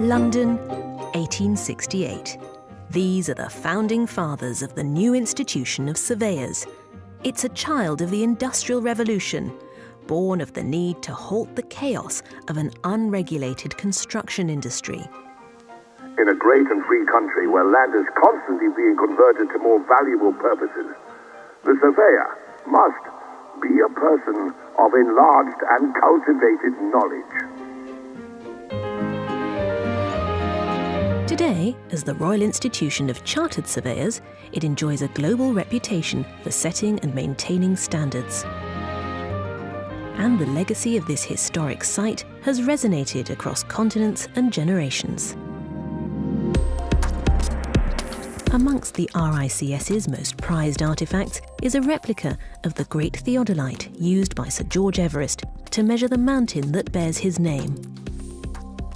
London, 1868. These are the founding fathers of the new institution of surveyors. It's a child of the Industrial Revolution, born of the need to halt the chaos of an unregulated construction industry. In a great and free country where land is constantly being converted to more valuable purposes, the surveyor must be a person of enlarged and cultivated knowledge. Today, as the Royal Institution of Chartered Surveyors, it enjoys a global reputation for setting and maintaining standards. And the legacy of this historic site has resonated across continents and generations. Amongst the RICS's most prized artefacts is a replica of the great theodolite used by Sir George Everest to measure the mountain that bears his name.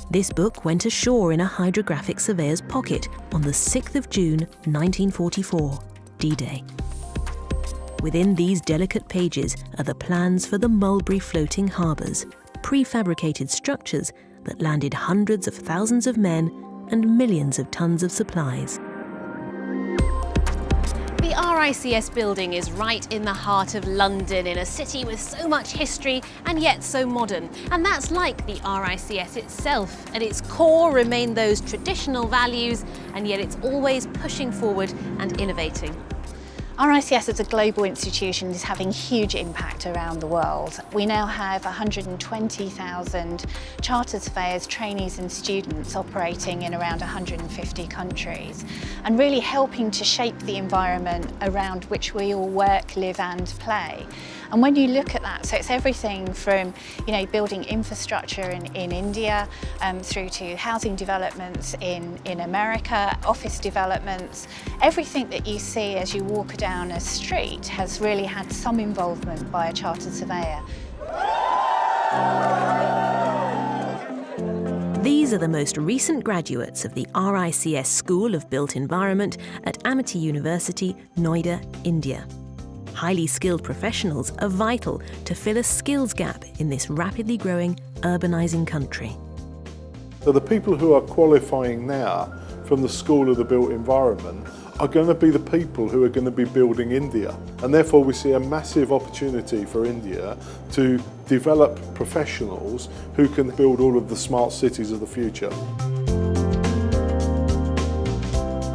This book went ashore in a hydrographic surveyor's pocket on the 6th of June 1944, D-Day. Within these delicate pages are the plans for the Mulberry floating harbours, prefabricated structures that landed hundreds of thousands of men and millions of tons of supplies. The RICS building is right in the heart of London, in a city with so much history and yet so modern. And that's like the RICS itself. At its core remain those traditional values, and yet it's always pushing forward and innovating. RICS as a global institution is having huge impact around the world. We now have 120,000 chartered surveyors, trainees and students operating in around 150 countries and really helping to shape the environment around which we all work, live and play. And when you look at that, so it's everything from building infrastructure in India through to housing developments in America, office developments. Everything that you see as you walk down a street has really had some involvement by a chartered surveyor. These are the most recent graduates of the RICS School of Built Environment at Amity University, Noida, India. Highly skilled professionals are vital to fill a skills gap in this rapidly growing, urbanising country. So the people who are qualifying now from the School of the Built Environment are going to be the people who are going to be building India. And therefore we see a massive opportunity for India to develop professionals who can build all of the smart cities of the future.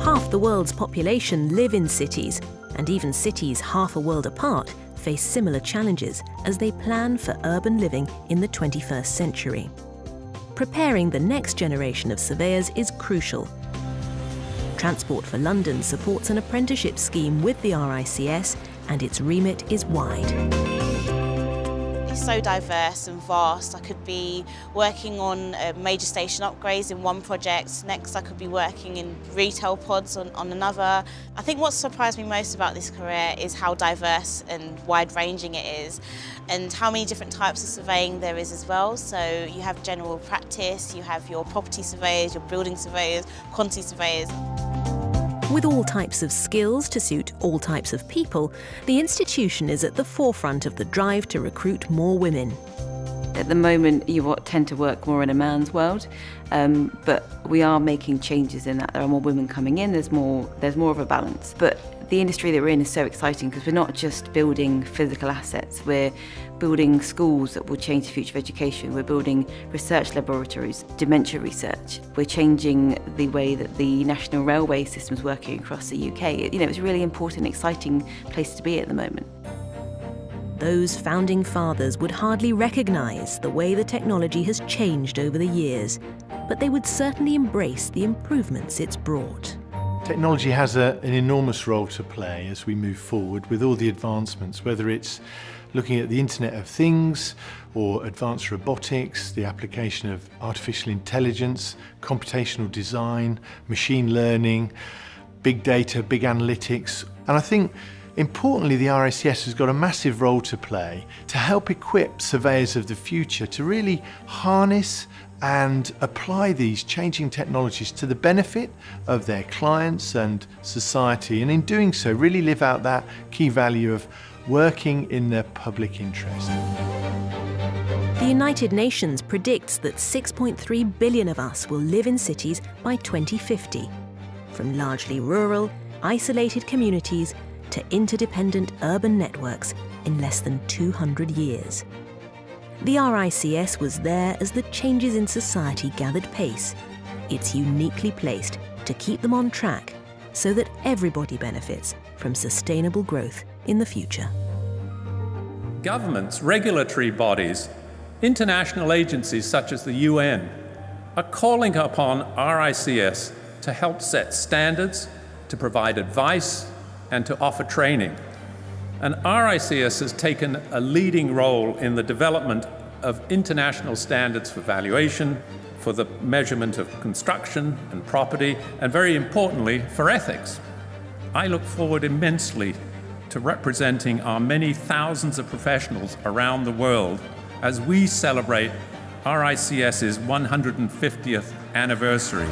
Half the world's population live in cities, and even cities half a world apart face similar challenges as they plan for urban living in the 21st century. Preparing the next generation of surveyors is crucial. Transport for London supports an apprenticeship scheme with the RICS, and its remit is wide. It's so diverse and vast. I could be working on major station upgrades in one project. Next I could be working in retail pods on another. I think what surprised me most about this career is how diverse and wide-ranging it is, and how many different types of surveying there is as well. So you have general practice, you have your property surveyors, your building surveyors, quantity surveyors. With all types of skills to suit all types of people, the institution is at the forefront of the drive to recruit more women. At the moment, you tend to work more in a man's world, but we are making changes in that. There are more women coming in, there's more of a balance. But the industry that we're in is so exciting because we're not just building physical assets, we're building schools that will change the future of education. We're building research laboratories, dementia research. We're changing the way that the national railway system is working across the UK. It's a really important, exciting place to be at the moment. Those founding fathers would hardly recognise the way the technology has changed over the years, but they would certainly embrace the improvements it's brought. Technology has an enormous role to play as we move forward with all the advancements, whether it's looking at the Internet of Things or advanced robotics, the application of artificial intelligence, computational design, machine learning, big data, big analytics. And I think importantly, the RICS has got a massive role to play to help equip surveyors of the future to really harness and apply these changing technologies to the benefit of their clients and society, and in doing so really live out that key value of working in the public interest. The United Nations predicts that 6.3 billion of us will live in cities by 2050, from largely rural, isolated communities to interdependent urban networks in less than 200 years. The RICS was there as the changes in society gathered pace. It's uniquely placed to keep them on track so that everybody benefits from sustainable growth in the future. Governments, regulatory bodies, international agencies such as the UN are calling upon RICS to help set standards, to provide advice, and to offer training. And RICS has taken a leading role in the development of international standards for valuation, for the measurement of construction and property, and very importantly, for ethics. I look forward immensely to representing our many thousands of professionals around the world as we celebrate RICS's 150th anniversary.